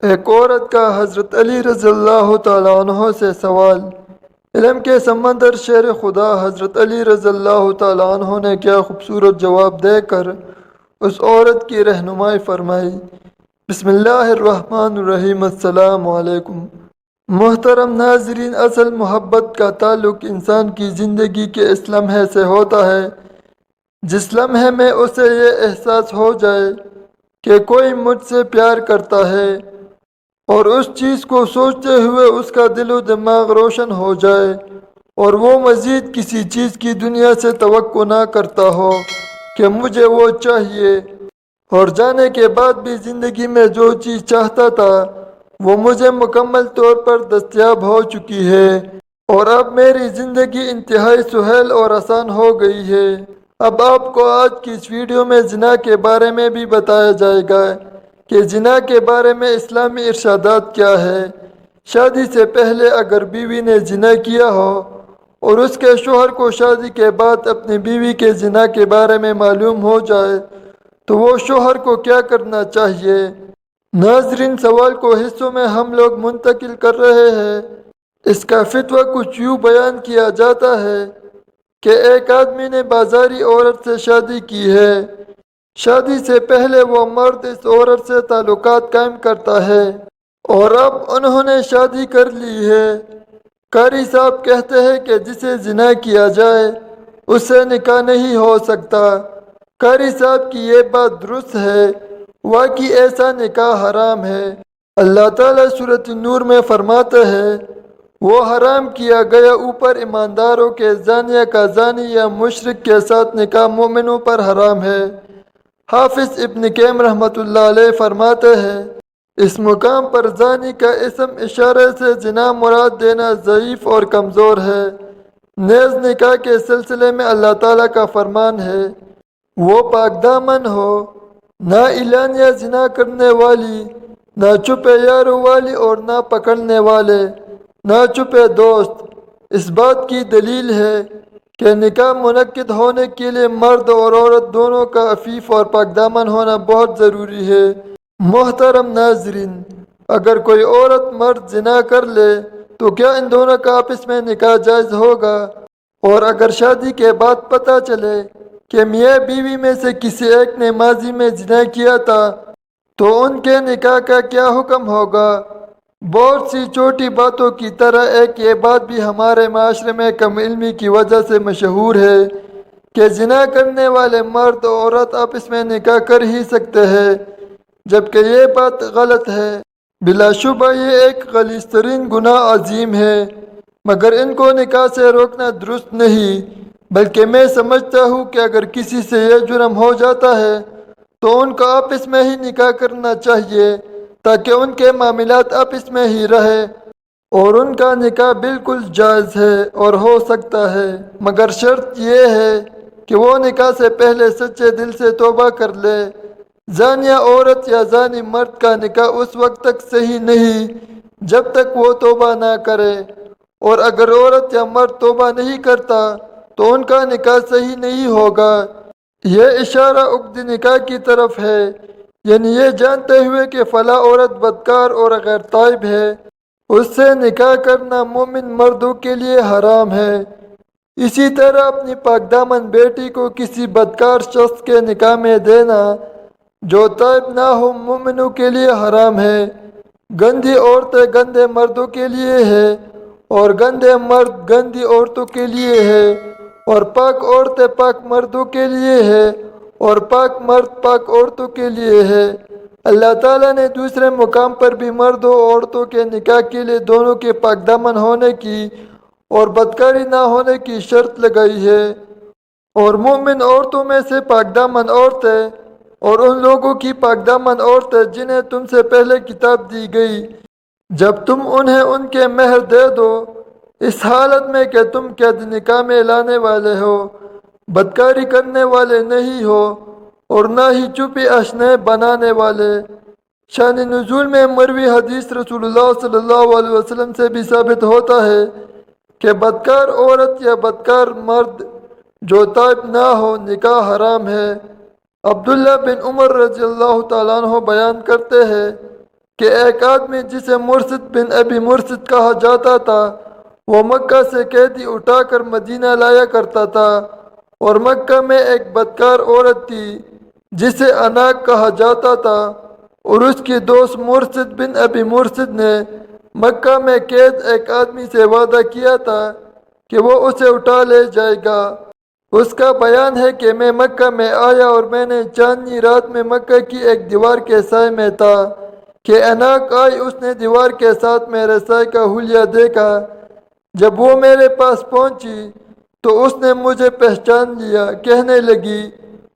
ایک عورت کا حضرت علی رضی اللہ تعالیٰ عنہ سے سوال۔ علم کے سمندر شیر خدا حضرت علی رضی اللہ تعالیٰ عنہ نے کیا خوبصورت جواب دے کر اس عورت کی رہنمائی فرمائی۔ بسم اللہ الرحمن الرحیم۔ السلام علیکم محترم ناظرین، اصل محبت کا تعلق انسان کی زندگی کے اس لمحے سے ہوتا ہے جس لمحے میں اسے یہ احساس ہو جائے کہ کوئی مجھ سے پیار کرتا ہے، اور اس چیز کو سوچتے ہوئے اس کا دل و دماغ روشن ہو جائے اور وہ مزید کسی چیز کی دنیا سے توقع نہ کرتا ہو کہ مجھے وہ چاہیے، اور جانے کے بعد بھی زندگی میں جو چیز چاہتا تھا وہ مجھے مکمل طور پر دستیاب ہو چکی ہے، اور اب میری زندگی انتہائی سہل اور آسان ہو گئی ہے۔ اب آپ کو آج کی اس ویڈیو میں زنا کے بارے میں بھی بتایا جائے گا کہ زنا کے بارے میں اسلامی ارشادات کیا ہے۔ شادی سے پہلے اگر بیوی نے زنا کیا ہو اور اس کے شوہر کو شادی کے بعد اپنی بیوی کے زنا کے بارے میں معلوم ہو جائے تو وہ شوہر کو کیا کرنا چاہیے؟ ناظرین، سوال کو حصوں میں ہم لوگ منتقل کر رہے ہیں۔ اس کا فتویٰ کچھ یوں بیان کیا جاتا ہے کہ ایک آدمی نے بازاری عورت سے شادی کی ہے۔ شادی سے پہلے وہ مرد اس عورت سے تعلقات قائم کرتا ہے، اور اب انہوں نے شادی کر لی ہے۔ قاری صاحب کہتے ہیں کہ جسے زنا کیا جائے اس سے نکاح نہیں ہو سکتا۔ قاری صاحب کی یہ بات درست ہے، واقعی ایسا نکاح حرام ہے۔ اللہ تعالیٰ سورۃ النور میں فرماتے ہیں، وہ حرام کیا گیا اوپر ایمانداروں کے زانیہ کا زانی یا مشرک کے ساتھ نکاح مومنوں پر حرام ہے۔ حافظ ابن قیم رحمۃ اللہ علیہ فرماتے ہیں، اس مقام پر زانی کا اسم اشارے سے زنا مراد دینا ضعیف اور کمزور ہے۔ نیز نکاح کے سلسلے میں اللہ تعالیٰ کا فرمان ہے، وہ پاک دامن ہو، نہ اعلانیہ زنا کرنے والی، نہ چھپے یاروں والی، اور نہ پکڑنے والے، نہ چھپے دوست۔ اس بات کی دلیل ہے کہ نکاح منعقد ہونے کے لیے مرد اور عورت دونوں کا عفیف اور پاک دامن ہونا بہت ضروری ہے۔ محترم ناظرین، اگر کوئی عورت مرد زنا کر لے تو کیا ان دونوں کا آپس میں نکاح جائز ہوگا؟ اور اگر شادی کے بعد پتہ چلے کہ میاں بیوی میں سے کسی ایک نے ماضی میں زنا کیا تھا تو ان کے نکاح کا کیا حکم ہوگا؟ بہت سی چھوٹی باتوں کی طرح ایک یہ بات بھی ہمارے معاشرے میں کم علمی کی وجہ سے مشہور ہے کہ زنا کرنے والے مرد و عورت آپس میں نکاح کر ہی سکتے ہیں، جبکہ یہ بات غلط ہے۔ بلا شبہ یہ ایک غلیظ ترین گناہ عظیم ہے، مگر ان کو نکاح سے روکنا درست نہیں، بلکہ میں سمجھتا ہوں کہ اگر کسی سے یہ جرم ہو جاتا ہے تو ان کو آپس میں ہی نکاح کرنا چاہیے تاکہ ان کے معاملات آپس میں ہی رہے، اور ان کا نکاح بالکل جائز ہے اور ہو سکتا ہے، مگر شرط یہ ہے کہ وہ نکاح سے پہلے سچے دل سے توبہ کر لے۔ زانیہ عورت یا زانی مرد کا نکاح اس وقت تک صحیح نہیں جب تک وہ توبہ نہ کرے، اور اگر عورت یا مرد توبہ نہیں کرتا تو ان کا نکاح صحیح نہیں ہوگا۔ یہ اشارہ عقد نکاح کی طرف ہے، یعنی یہ جانتے ہوئے کہ فلاں عورت بدکار اور غیر تائب ہے، اس سے نکاح کرنا مومن مردوں کے لیے حرام ہے۔ اسی طرح اپنی پاک دامن بیٹی کو کسی بدکار شخص کے نکاح میں دینا جو تائب نہ ہو مومنوں کے لیے حرام ہے۔ گندی عورتیں گندے مردوں کے لیے ہے، اور گندے مرد گندی عورتوں کے لیے ہے، اور پاک عورتیں پاک مردوں کے لیے ہے، اور پاک مرد پاک عورتوں کے لیے ہے۔ اللہ تعالیٰ نے دوسرے مقام پر بھی مردوں اور عورتوں کے نکاح کے لیے دونوں کے پاک دامن ہونے کی اور بدکاری نہ ہونے کی شرط لگائی ہے، اور مومن عورتوں میں سے پاک دامن عورتیں اور ان لوگوں کی پاک دامن عورتیں جنہیں تم سے پہلے کتاب دی گئی، جب تم انہیں ان کے مہر دے دو، اس حالت میں کہ تم قید نکاح میں لانے والے ہو، بدکاری کرنے والے نہیں ہو، اور نہ ہی چھپی اشنیں بنانے والے۔ شان نزول میں مروی حدیث رسول اللہ صلی اللہ علیہ وسلم سے بھی ثابت ہوتا ہے کہ بدکار عورت یا بدکار مرد جو تائب نہ ہو نکاح حرام ہے۔ عبداللہ بن عمر رضی اللہ تعالیٰ عنہ بیان کرتے ہیں کہ ایک آدمی جسے مرشد بن ابی مرشد کہا جاتا تھا، وہ مکہ سے قیدی اٹھا کر مدینہ لایا کرتا تھا، اور مکہ میں ایک بدکار عورت تھی جسے اناق کہا جاتا تھا، اور اس کی دوست مرشد بن ابی مرشد نے مکہ میں قید ایک آدمی سے وعدہ کیا تھا کہ وہ اسے اٹھا لے جائے گا۔ اس کا بیان ہے کہ میں مکہ میں آیا اور میں نے چاندنی رات میں مکہ کی ایک دیوار کے سائے میں تھا کہ اناق آئی، اس نے دیوار کے ساتھ میرے سائے کا حلیہ دیکھا۔ جب وہ میرے پاس پہنچی تو اس نے مجھے پہچان لیا، کہنے لگی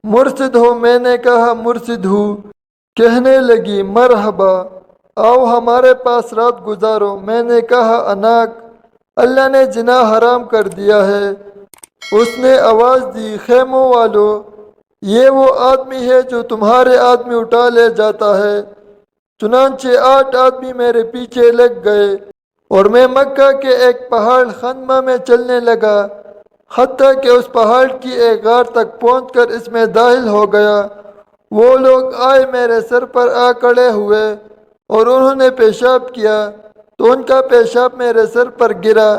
مرشد ہو؟ میں نے کہا مرشد ہوں۔ کہنے لگی مرحبا، آؤ ہمارے پاس رات گزارو۔ میں نے کہا اناق، اللہ نے زنا حرام کر دیا ہے۔ اس نے آواز دی خیموں والو، یہ وہ آدمی ہے جو تمہارے آدمی اٹھا لے جاتا ہے۔ چنانچہ 8 آدمی میرے پیچھے لگ گئے اور میں مکہ کے ایک پہاڑ خندمہ میں چلنے لگا، حتیٰ کہ اس پہاڑ کی ایک غار تک پہنچ کر اس میں داخل ہو گیا۔ وہ لوگ آئے، میرے سر پر آ کھڑے ہوئے اور انہوں نے پیشاب کیا تو ان کا پیشاب میرے سر پر گرا،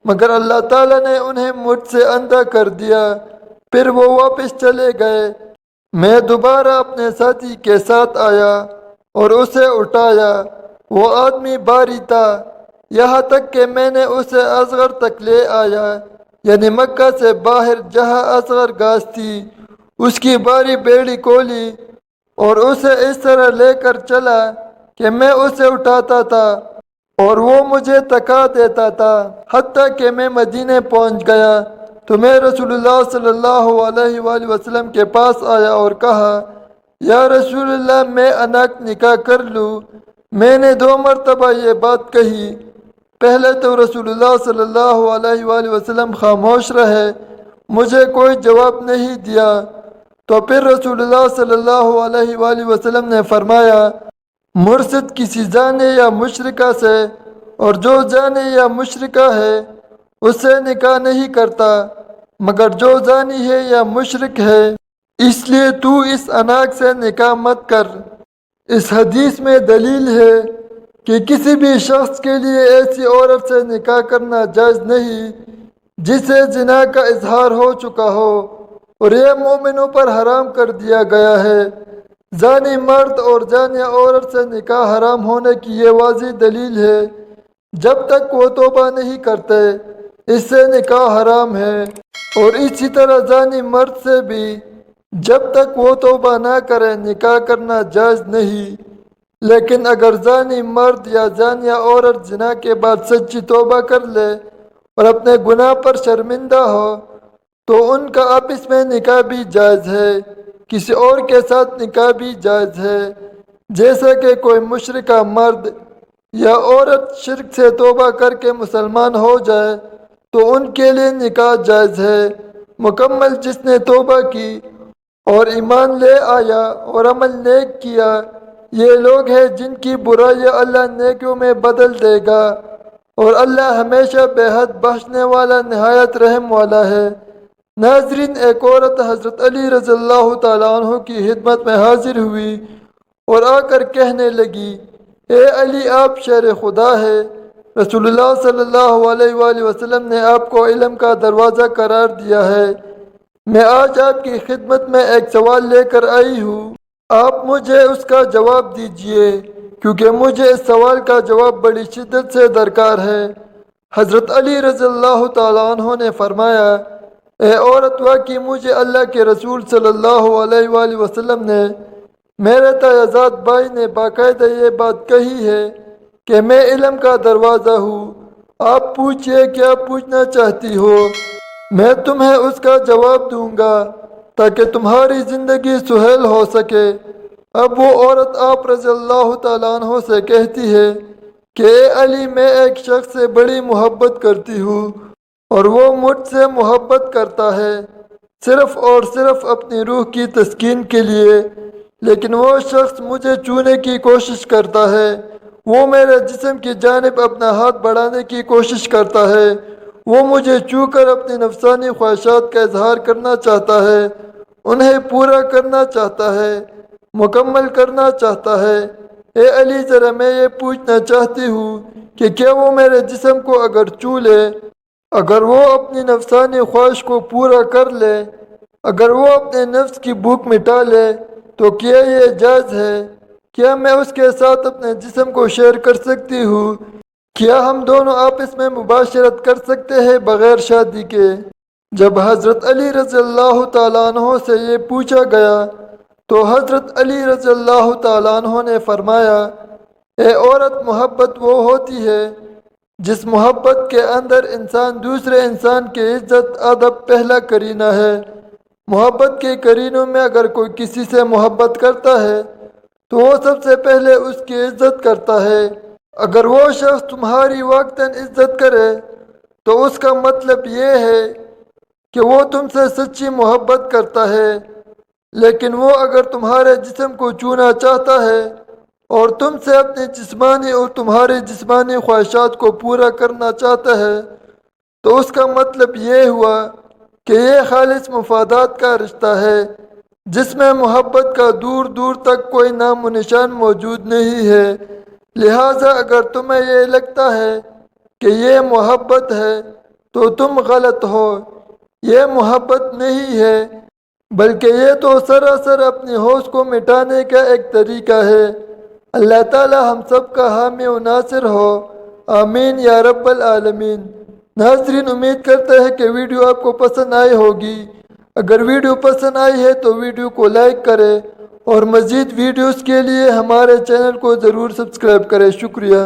مگر اللہ تعالیٰ نے انہیں مجھ سے اندھا کر دیا۔ پھر وہ واپس چلے گئے۔ میں دوبارہ اپنے ساتھی کے ساتھ آیا اور اسے اٹھایا۔ وہ آدمی باری تھا، یہاں تک کہ میں نے اسے اصغر تک لے آیا، یعنی مکہ سے باہر جہاں اصغر گھاس تھی۔ اس کی باری بیڑی کھولی اور اسے اس طرح لے کر چلا کہ میں اسے اٹھاتا تھا اور وہ مجھے تکا دیتا تھا، حتیٰ کہ میں مدینے پہنچ گیا تو میں رسول اللہ صلی اللہ علیہ وآلہ وسلم کے پاس آیا اور کہا یا رسول اللہ، میں اناق نکاح کر لوں؟ میں نے 2 مرتبہ یہ بات کہی۔ پہلے تو رسول اللہ صلی اللہ علیہ وآلہ وسلم خاموش رہے، مجھے کوئی جواب نہیں دیا۔ تو پھر رسول اللہ صلی اللہ علیہ وآلہ وسلم نے فرمایا مرشد کسی زانی یا مشرکہ سے، اور جو زانی یا مشرکہ ہے اس سے نکاح نہیں کرتا مگر جو زانی ہے یا مشرک ہے، اس لیے تو اس اناق سے نکاح مت کر۔ اس حدیث میں دلیل ہے کہ کسی بھی شخص کے لیے ایسی عورت سے نکاح کرنا جائز نہیں جسے زنا کا اظہار ہو چکا ہو، اور یہ مومنوں پر حرام کر دیا گیا ہے۔ زانی مرد اور زانیہ عورت سے نکاح حرام ہونے کی یہ واضح دلیل ہے۔ جب تک وہ توبہ نہیں کرتے اس سے نکاح حرام ہے، اور اسی طرح زانی مرد سے بھی جب تک وہ توبہ نہ کرے نکاح کرنا جائز نہیں۔ لیکن اگر زانی مرد یا زانیہ عورت زنا کے بعد سچی توبہ کر لے اور اپنے گناہ پر شرمندہ ہو تو ان کا آپس میں نکاح بھی جائز ہے، کسی اور کے ساتھ نکاح بھی جائز ہے۔ جیسا کہ کوئی مشرکہ مرد یا عورت شرک سے توبہ کر کے مسلمان ہو جائے تو ان کے لیے نکاح جائز ہے۔ مکمل جس نے توبہ کی اور ایمان لے آیا اور عمل نیک کیا، یہ لوگ ہیں جن کی برائیاں اللہ نیکیوں میں بدل دے گا، اور اللہ ہمیشہ بے حد بخشنے والا نہایت رحم والا ہے۔ ناظرین، ایک عورت حضرت علی رضی اللہ تعالیٰ عنہ کی خدمت میں حاضر ہوئی اور آ کر کہنے لگی اے علی، آپ شیر خدا ہے۔ رسول اللہ صلی اللہ علیہ وآلہ وسلم نے آپ کو علم کا دروازہ قرار دیا ہے۔ میں آج آپ کی خدمت میں ایک سوال لے کر آئی ہوں، آپ مجھے اس کا جواب دیجئے، کیونکہ مجھے اس سوال کا جواب بڑی شدت سے درکار ہے۔ حضرت علی رضی اللہ تعالیٰ عنہ نے فرمایا اے عورت، واقعی مجھے اللہ کے رسول صلی اللہ علیہ وآلہ وسلم نے، میرے تیزاد بھائی نے باقاعدہ یہ بات کہی ہے کہ میں علم کا دروازہ ہوں۔ آپ پوچھئے کیا پوچھنا چاہتی ہو، میں تمہیں اس کا جواب دوں گا تاکہ تمہاری زندگی سہل ہو سکے۔ اب وہ عورت آپ رضی اللہ تعالیٰ عنہ سے کہتی ہے کہ اے علی، میں ایک شخص سے بڑی محبت کرتی ہوں اور وہ مجھ سے محبت کرتا ہے صرف اور صرف اپنی روح کی تسکین کے لیے، لیکن وہ شخص مجھے چھونے کی کوشش کرتا ہے، وہ میرے جسم کی جانب اپنا ہاتھ بڑھانے کی کوشش کرتا ہے، وہ مجھے چھو کر اپنی نفسانی خواہشات کا اظہار کرنا چاہتا ہے، انہیں پورا کرنا چاہتا ہے، مکمل کرنا چاہتا ہے، اے علی ذرا میں یہ پوچھنا چاہتی ہوں کہ کیا وہ میرے جسم کو اگر چھو لے، اگر وہ اپنی نفسانی خواہش کو پورا کر لے، اگر وہ اپنے نفس کی بھوک مٹا لے تو کیا یہ جائز ہے؟ کیا میں اس کے ساتھ اپنے جسم کو شیئر کر سکتی ہوں؟ کیا ہم دونوں آپس میں مباشرت کر سکتے ہیں بغیر شادی کے؟ جب حضرت علی رضی اللہ تعالیٰ عنہ سے یہ پوچھا گیا تو حضرت علی رضی اللہ تعالیٰ عنہ نے فرمایا، اے عورت، محبت وہ ہوتی ہے جس محبت کے اندر انسان دوسرے انسان کی عزت ادب پہلا کرینہ ہے۔ محبت کے کرینوں میں اگر کوئی کسی سے محبت کرتا ہے تو وہ سب سے پہلے اس کی عزت کرتا ہے۔ اگر وہ شخص تمہاری وقتاً عزت کرے تو اس کا مطلب یہ ہے کہ وہ تم سے سچی محبت کرتا ہے، لیکن وہ اگر تمہارے جسم کو چھونا چاہتا ہے اور تم سے اپنی جسمانی اور تمہاری جسمانی خواہشات کو پورا کرنا چاہتا ہے تو اس کا مطلب یہ ہوا کہ یہ خالص مفادات کا رشتہ ہے جس میں محبت کا دور دور تک کوئی نام و نشان موجود نہیں ہے۔ لہٰذا اگر تمہیں یہ لگتا ہے کہ یہ محبت ہے تو تم غلط ہو، یہ محبت نہیں ہے، بلکہ یہ تو سراسر اپنی ہوش کو مٹانے کا ایک طریقہ ہے۔ اللہ تعالی ہم سب کا حامی و ناصر ہو، آمین یا رب العالمین۔ ناظرین، امید کرتے ہیں کہ ویڈیو آپ کو پسند آئی ہوگی۔ اگر ویڈیو پسند آئی ہے تو ویڈیو کو لائک کریں اور مزید ویڈیوز کے لیے ہمارے چینل کو ضرور سبسکرائب کریں۔ شکریہ۔